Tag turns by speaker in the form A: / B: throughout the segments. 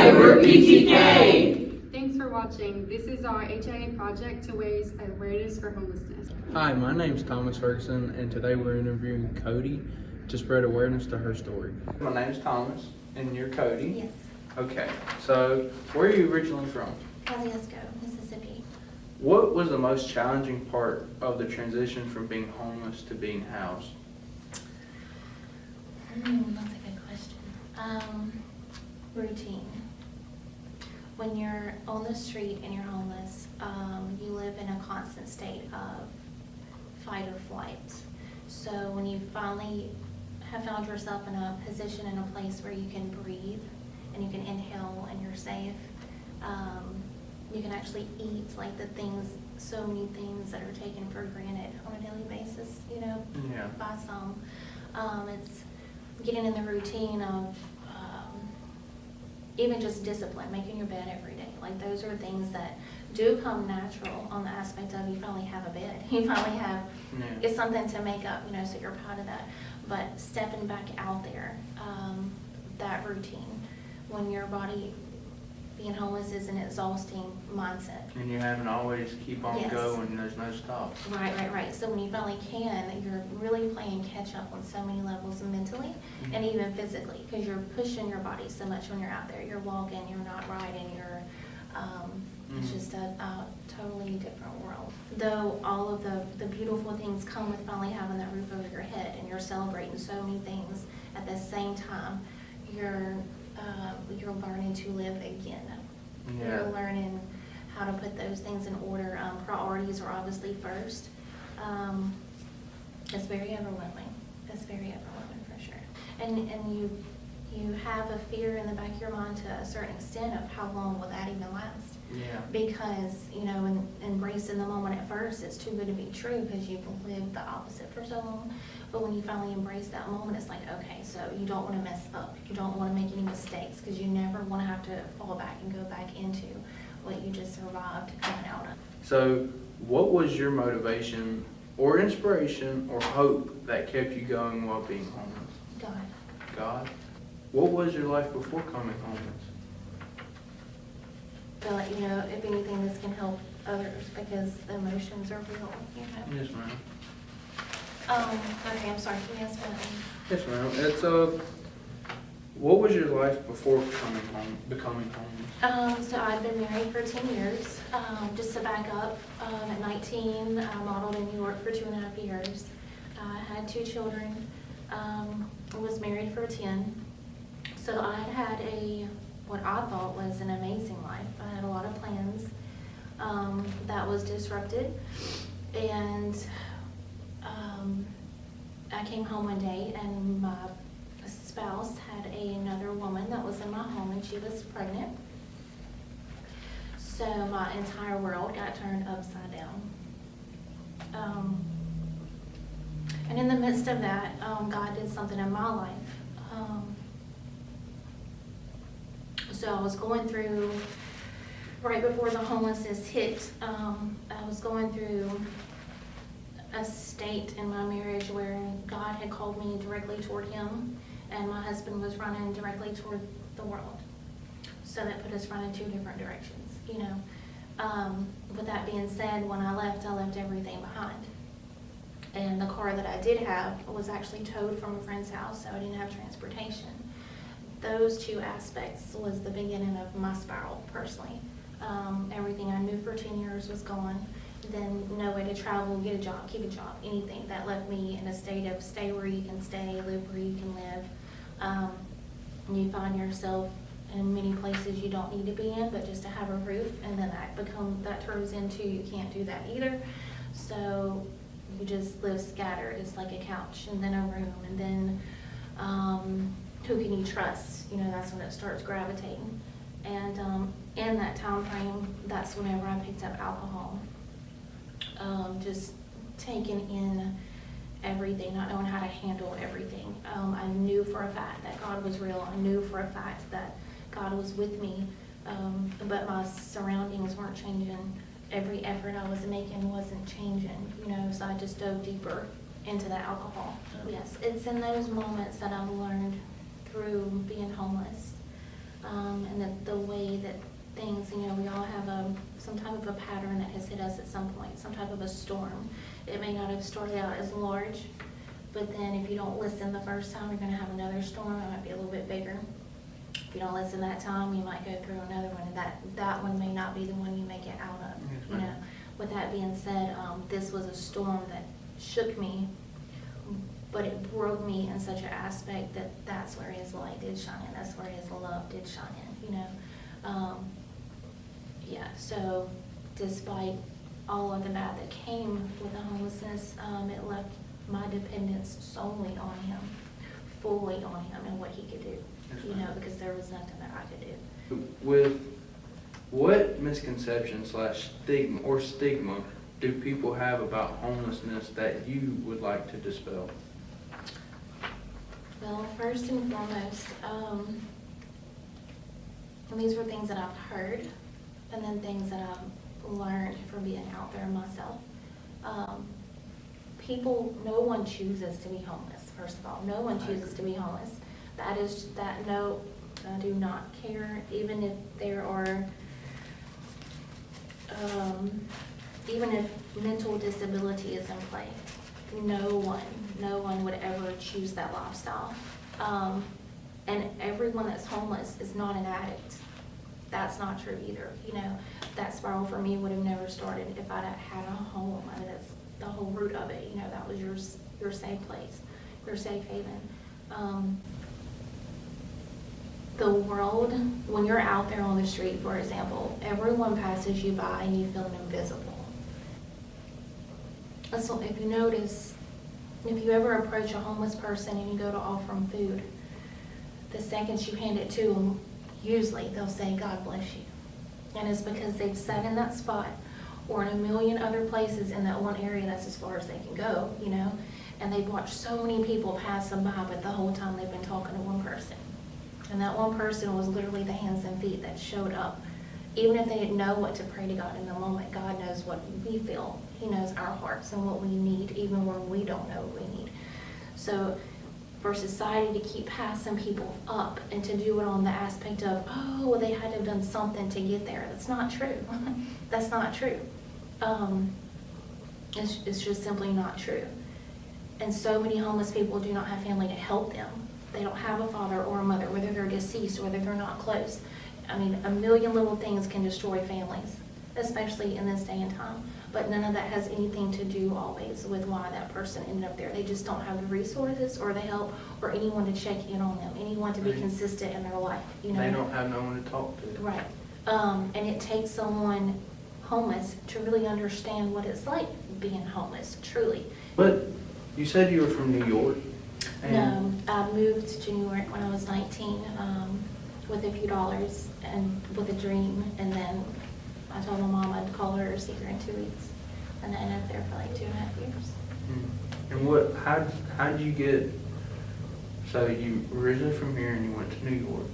A: why we're PTK!
B: Thanks for watching. This is our HIA project to raise awareness for homelessness.
C: Hi, my name's Thomas Ferguson, and today we're interviewing Cody to spread awareness to her story. My name's Thomas, and you're Cody?
D: Yes.
C: Okay, so where are you originally from?
D: Kosciuszko, Mississippi.
C: What was the most challenging part of the transition from being homeless to being housed?
D: That's a good question. Routine. When you're on the street and you're homeless, you live in a constant state of fight or flight. So when you finally have found yourself in a position, in a place where you can breathe and you can inhale and you're safe, you can actually eat like so many things that are taken for granted on a daily basis,
C: Yeah.
D: by some. It's getting in the routine of even just discipline, making your bed every day. Like those are things that do come natural on the aspect of you finally have a bed. You finally have, it's something to make up, so you're proud of that. But stepping back out there, that routine, when your body, being homeless is an exhausting mindset.
C: And you haven't always keep on
D: Yes.
C: going, there's no stop.
D: Right. So when you finally can, you're really playing catch up on so many levels mentally and even physically, because you're pushing your body so much when you're out there. You're walking, you're not riding, it's just a totally different world. Though all of the beautiful things come with finally having that roof over your head and you're celebrating so many things at the same time, you're learning to live again.
C: Yeah.
D: You're learning how to put those things in order. Priorities are obviously first. It's very overwhelming. It's very overwhelming for sure. And you have a fear in the back of your mind to a certain extent of how long will that even last.
C: Yeah.
D: Because, embracing the moment at first, it's too good to be true because you've lived the opposite for so long. But when you finally embrace that moment, it's like, okay, so you don't want to mess up. You don't want to make any mistakes because you never want to have to fall back and go back into what you just survived coming out of.
C: So what was your motivation or inspiration or hope that kept you going while being homeless? God? What was your life before coming homeless?
D: Feel like, if anything, this can help others because the emotions are real,
C: Yes, ma'am.
D: Okay, I'm sorry, can you ask me?
C: Yes, ma'am. It's what was your life before becoming homeless?
D: So I've been married for 10 years. Just to back up, at 19, I modeled in New York for 2.5 years. I had 2 children. I was married for 10. So I had what I thought was an amazing life. I had a lot of plans that was disrupted. And I came home one day and my spouse had another woman that was in my home and she was pregnant. So my entire world got turned upside down. And in the midst of that, God did something in my life. So I was going through, right before the homelessness hit, I was going through a state in my marriage where God had called me directly toward Him, and my husband was running directly toward the world. So that put us running 2 different directions, With that being said, when I left everything behind. And the car that I did have was actually towed from a friend's house, so I didn't have transportation. Those 2 aspects was the beginning of my spiral, personally. Everything I knew for 10 years was gone. Then no way to travel, get a job, keep a job, anything. That left me in a state of stay where you can stay, live where you can live. You find yourself in many places you don't need to be in, but just to have a roof, and then that turns into you can't do that either. So you just live scattered. It's like a couch and then a room, and then who can you trust? That's when it starts gravitating. And in that time frame, that's whenever I picked up alcohol. Just taking in everything, not knowing how to handle everything. I knew for a fact that God was real. I knew for a fact that God was with me, but my surroundings weren't changing. Every effort I was making wasn't changing, so I just dove deeper into the alcohol. Yes, it's in those moments that I've learned through being homeless and that the way that things, you know, we all have some type of a pattern that has hit us at some point, some type of a storm. It may not have started out as large, but then if you don't listen the first time, you're gonna have another storm. It might be a little bit bigger. If you don't listen that time, you might go through another one, and that one may not be the one you make it out of.
C: Yes,
D: You
C: ma'am.
D: know, with that being said, this was a storm that shook me, but it broke me in such an aspect that that's where His light did shine in. That's where His love did shine in. You know, yeah. So, despite all of the bad that came with the homelessness, it left my dependence solely on Him, fully on Him, and what He could do.
C: Yes,
D: You
C: ma'am.
D: know, because there was nothing that I could do.
C: With what misconception / stigma do people have about homelessness that you would like to dispel?
D: Well, first and foremost, and these were things that I've heard, and then things that I've learned from being out there myself. No one chooses to be homeless, first of all. No one chooses to be homeless. No, I do not care, even if there are, even if mental disability is in play. No one would ever choose that lifestyle. And everyone that's homeless is not an addict. That's not true either. You know, that spiral for me would have never started if I'd had a home. I mean, that's the whole root of it. You know, that was your safe place, your safe haven. The world, when you're out there on the street, for example, everyone passes you by and you feel invisible. So if you notice, if you ever approach a homeless person and you go to offer them food, the second you hand it to them, usually they'll say, "God bless you." And it's because they've sat in that spot or in a million other places in that one area that's as far as they can go, you know, and they've watched so many people pass them by, but the whole time they've been talking to one person. And that one person was literally the hands and feet that showed up. Even if they didn't know what to pray to God in the moment, God knows what we feel. He knows our hearts and what we need, even when we don't know what we need. So for society to keep passing people up and to do it on the aspect of, oh, well, they had to have done something to get there. That's not true. That's not true. It's just simply not true. And so many homeless people do not have family to help them. They don't have a father or a mother, whether they're deceased, whether they're not close. I mean, a million little things can destroy families, especially in this day and time. But none of that has anything to do always with why that person ended up there. They just don't have the resources or the help or anyone to check in on them, anyone to be consistent in their life. You know,
C: They don't have no one to talk to.
D: right. And it takes someone homeless to really understand what it's like being homeless, truly.
C: But you said you were from New York.
D: No, I moved to New York when I was 19 with a few dollars and with a dream, and then I told my mom I'd call her or see her in 2 weeks, and I ended up there for like 2.5 years.
C: And how did you get, so you originally from here and you went to New York.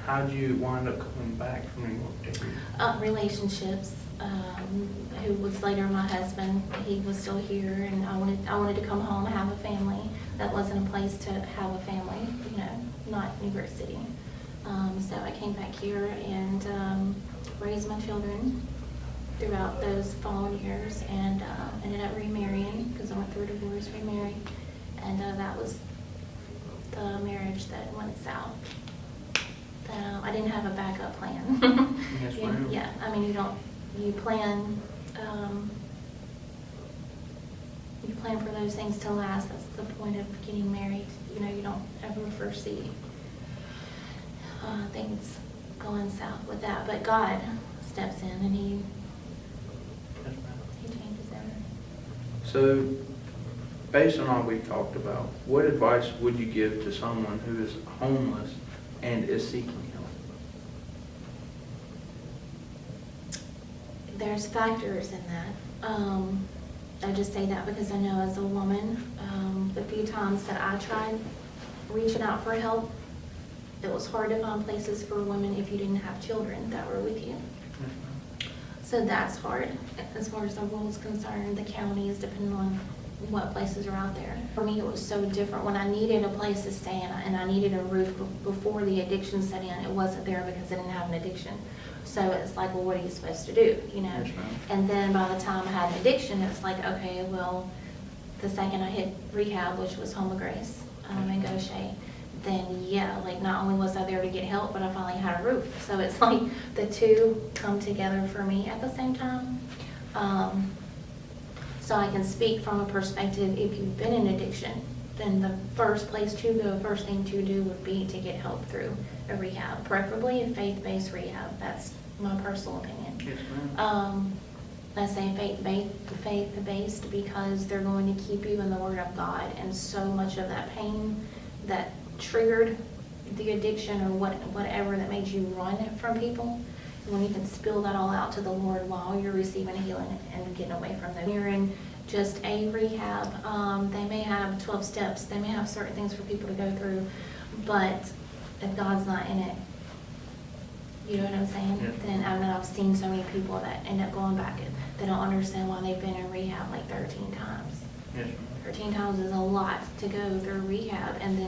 C: How did you wind up coming back from New York to here?
D: Relationships, who was later my husband. He was still here, and I wanted to come home and have a family. That wasn't a place to have a family, you know, not New York City. So I came back here and raised my children throughout those following years, and ended up remarrying because I went through a divorce, remarried, and that was the marriage that went south. I didn't have a backup plan.
C: Yes, ma'am.
D: Yeah, I mean, you plan for those things to last. That's the point of getting married. You know, you don't ever foresee things going south with that. But God steps in and He changes everything.
C: So, based on all we've talked about, what advice would you give to someone who is homeless and is seeking help?
D: There's factors in that. I just say that because I know as a woman, the few times that I tried reaching out for help, it was hard to find places for women if you didn't have children that were with you. So that's hard as far as the world's concerned. The counties, depending on what places are out there. For me, it was so different. When I needed a place to stay and I needed a roof before the addiction set in, it wasn't there because I didn't have an addiction. So it's like, well, what are you supposed to do, you know?
C: Yes, ma'am.
D: And then by the time I had an addiction, it's like, okay, well, the second I hit rehab, which was Home of Grace in Gaucher, then yeah, like not only was I there to get help, but I finally had a roof. So it's like the two come together for me at the same time. So I can speak from a perspective, if you've been in addiction, then the first place to go, first thing to do would be to get help through a rehab, preferably a faith-based rehab. That's my personal opinion.
C: Yes, ma'am.
D: I say faith-based because they're going to keep you in the Word of God, and so much of that pain that triggered the addiction or whatever that made you run from people, when you can spill that all out to the Lord while you're receiving healing and getting away from them. You're in just a rehab. They may have 12 steps. They may have certain things for people to go through, but if God's not in it, you know what I'm saying?
C: Yeah.
D: Then I've seen so many people that end up going back and they don't understand why they've been in rehab like 13 times.
C: Yes, ma'am.
D: 13 times is a lot to go through rehab, and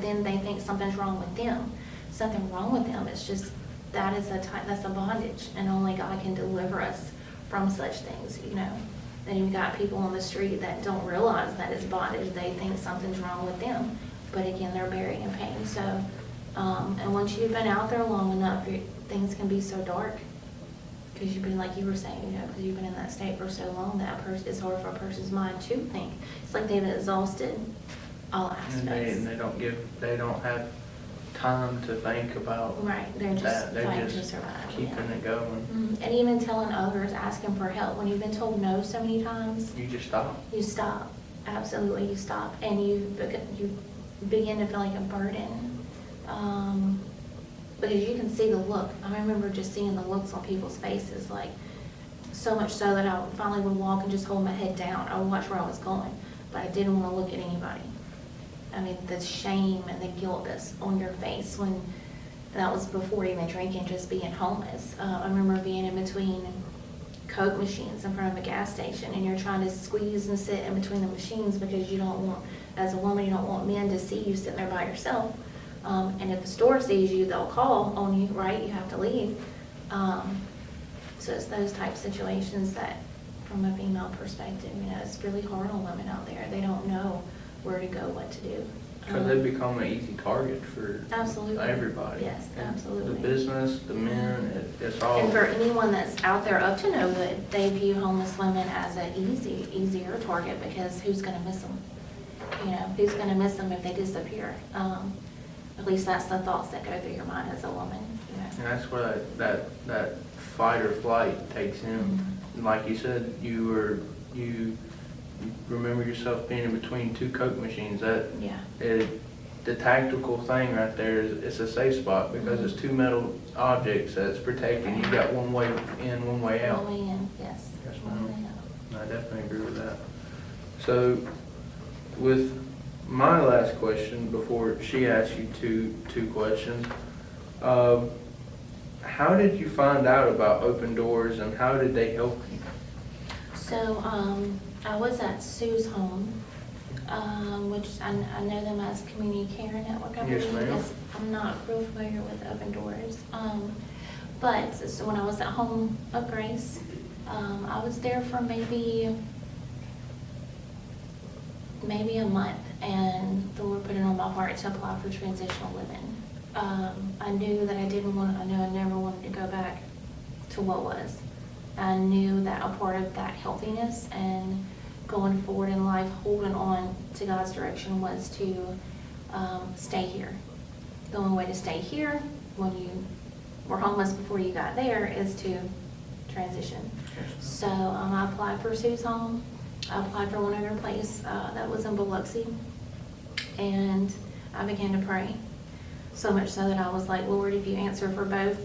D: then they think something's wrong with them. Something wrong with them. It's just that's a bondage, and only God can deliver us from such things, you know. Then you've got people on the street that don't realize that it's bondage. They think something's wrong with them, but again, they're buried in pain. So, and once you've been out there long enough, things can be so dark. Because you've been, like you were saying, you know, because you've been in that state for so long, that it's hard for a person's mind to think. It's like they've exhausted all aspects.
C: And they don't have time to think about
D: Right, they're just
C: that. They're
D: fighting to
C: just
D: survive.
C: keeping
D: Yeah.
C: it going.
D: And even telling others, asking for help. When you've been told no so many times,
C: You just stop.
D: you stop. Absolutely, you stop. And you begin to feel like a burden. Because you can see the look. I remember just seeing the looks on people's faces, like so much so that I finally would walk and just hold my head down. I would watch where I was going, but I didn't want to look at anybody. I mean, the shame and the guilt that's on your face when that was before even drinking, just being homeless. I remember being in between Coke machines in front of a gas station, and you're trying to squeeze and sit in between the machines because you don't want, as a woman, you don't want men to see you sitting there by yourself. And if the store sees you, they'll call on you, right? You have to leave. So it's those type situations that, from a female perspective, you know, it's really hard on women out there. They don't know where to go, what to do.
C: Because they become an easy target for
D: Absolutely.
C: everybody.
D: Yes,
C: And
D: absolutely.
C: the business, the men, it's all.
D: And for anyone that's out there up to no good, they view homeless women as an easier target, because who's going to miss them? You know, who's going to miss them if they disappear? At least that's the thoughts that go through your mind as a woman. You know.
C: And that's where that fight or flight takes in.
D: Mm-hmm.
C: Like you said, you remember yourself being in between two Coke machines.
D: Yeah.
C: The tactical thing right there is it's a safe spot because it's two metal objects that's protecting. You got one way in, one way out.
D: One way in, yes.
C: Yes,
D: One
C: ma'am.
D: way out.
C: I definitely agree with that. So, with my last question before she asks you two questions, how did you find out about Open Doors and how did they help you?
D: So, I was at Sue's home, which I know them as Community Care Network, I believe.
C: Yes, ma'am.
D: Yes, I'm not real familiar with Open Doors. But so when I was at Home of Grace, I was there for maybe a month, and the Lord put it on my heart to apply for transitional living. I knew that I never wanted to go back to what was. I knew that a part of that healthiness and going forward in life, holding on to God's direction, was to stay here. The only way to stay here when you were homeless before you got there is to transition. So I applied for Sue's home. I applied for one other place that was in Biloxi, and I began to pray. So much so that I was like, Lord, if you answer for both,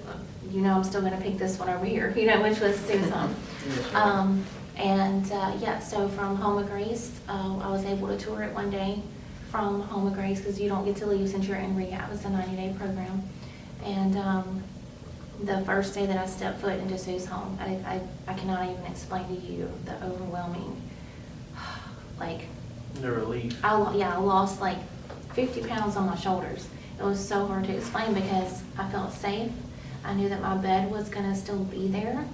D: you know I'm still going to pick this one over here, you know, which was Sue's home. So from Home of Grace, I was able to tour it one day from Home of Grace, because you don't get to leave since you're in rehab. It's a 90-day program. And the first day that I stepped foot into Sue's home, I cannot even explain to you the overwhelming like,
C: The relief.
D: I lost like 50 pounds on my shoulders. It was so hard to explain because I felt safe. I knew that my bed was gonna still be there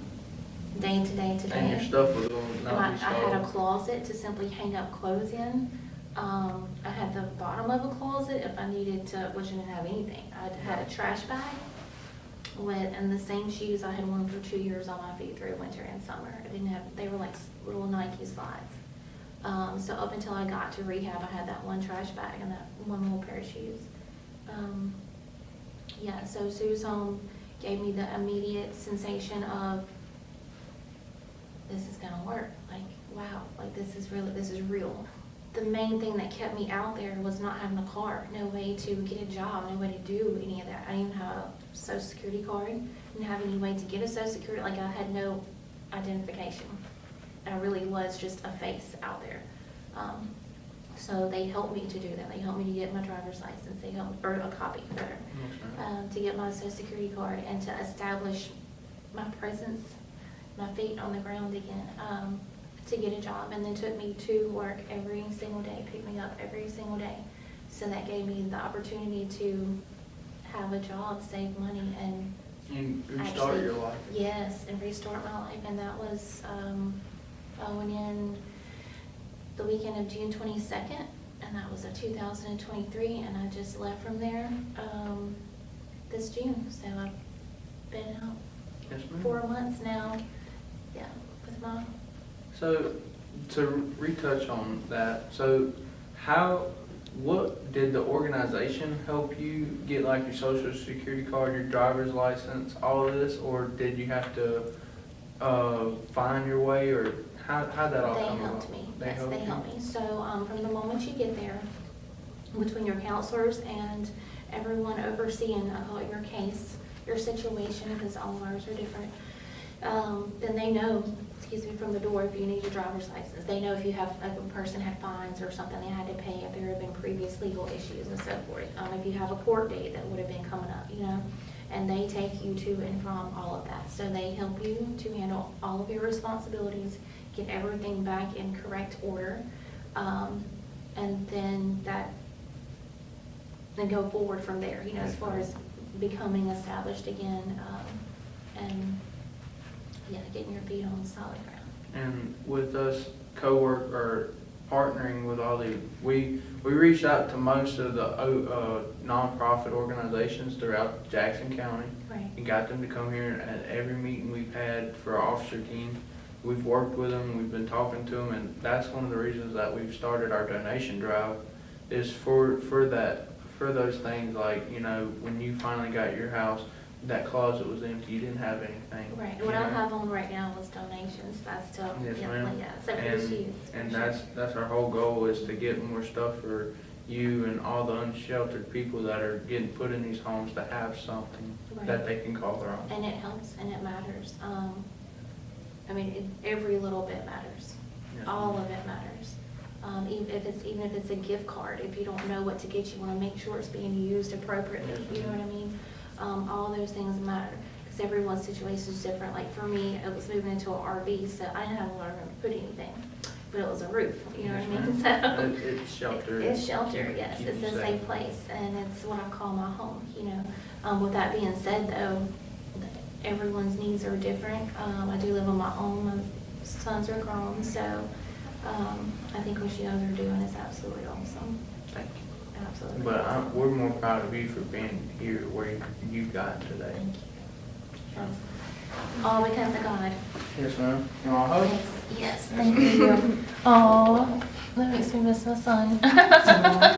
D: day to day to
C: And your
D: day.
C: stuff was going to
D: And
C: not
D: I
C: be
D: had a
C: stolen.
D: closet to simply hang up clothes in. I had the bottom of a closet if I needed to, which didn't have anything. I had a trash bag and the same shoes I had worn for 2 years on my feet through winter and summer. I didn't have, they were like little Nike slides. So up until I got to rehab, I had that one trash bag and that one little pair of shoes. Yeah, so Sue's home gave me the immediate sensation of, this is gonna work. Like, wow, like this is real. The main thing that kept me out there was not having a car, no way to get a job, no way to do any of that. I didn't even have a social security card, didn't have any way to get a social security, like I had no identification. I really was just a face out there. So they helped me to do that. They helped me to get my driver's license. They helped, or a copy rather, to get my social security card and to establish my presence, my feet on the ground again, to get a job. And then took me to work every single day, picked me up every single day. So that gave me the opportunity to have a job, save money, and
C: restart
D: actually,
C: your life.
D: yes, and restart my life. And that was, I went in the weekend of June 22nd, and that was 2023, and I just left from there this June. So I've been out
C: Yes, ma'am.
D: 4 months now, yeah, with my.
C: So, to retouch on that, so what did the organization help you get, like your social security card, your driver's license, all of this, or did you have to find your way, or how'd that all
D: They
C: come
D: helped
C: about?
D: me.
C: They
D: Yes,
C: helped
D: they
C: you?
D: helped me. So from the moment you get there, between your counselors and everyone overseeing your case, your situation, because all of ours are different, then they know, from the door if you need your driver's license. They know if you have, if a person had fines or something they had to pay, if there had been previous legal issues and so forth. If you have a court date that would have been coming up, and they take you to and from all of that. So they help you to handle all of your responsibilities, get everything back in correct order, and then go forward from there, as far as becoming established again, and getting your feet on solid ground.
C: And with us co-work or partnering with all we reached out to most of the nonprofit organizations throughout Jackson County.
D: Right.
C: And got them to come here at every meeting we've had for our officer team. We've worked with them, we've been talking to them, and that's one of the reasons that we've started our donation drive, is for those things, like, when you finally got your house, that closet was empty, you didn't have anything.
D: Right, what I have on right now is donations, that's still,
C: Yes, ma'am.
D: except for the shoes.
C: And that's our whole goal, is to get more stuff for you and all the unsheltered people that are getting put in these homes to have something
D: Right.
C: that they can call their own.
D: And it helps and it matters. Every little bit matters.
C: Yes,
D: All
C: ma'am.
D: of it matters. Even if it's a gift card, if you don't know what to get, you want to make sure it's being used appropriately, you know what I mean? All those things matter, because everyone's situation is different. Like for me, it was moving into an RV, so I didn't have a lot of room to put anything, but it was a roof, you know what I mean? So
C: It's shelter.
D: It's shelter, yes,
C: Keep
D: it's
C: you
D: a safe place, and it's what I call my home, With that being said, though, everyone's needs are different. I do live on my own, my sons are grown, so I think what you guys are doing is absolutely awesome.
C: Thank you.
D: Absolutely.
C: But
D: awesome.
C: we're more proud of you for being here where you got today.
D: Thank you. That's all because of God.
C: Yes, ma'am. You want a hug?
D: Yes, thank you. Oh, that makes me miss my son.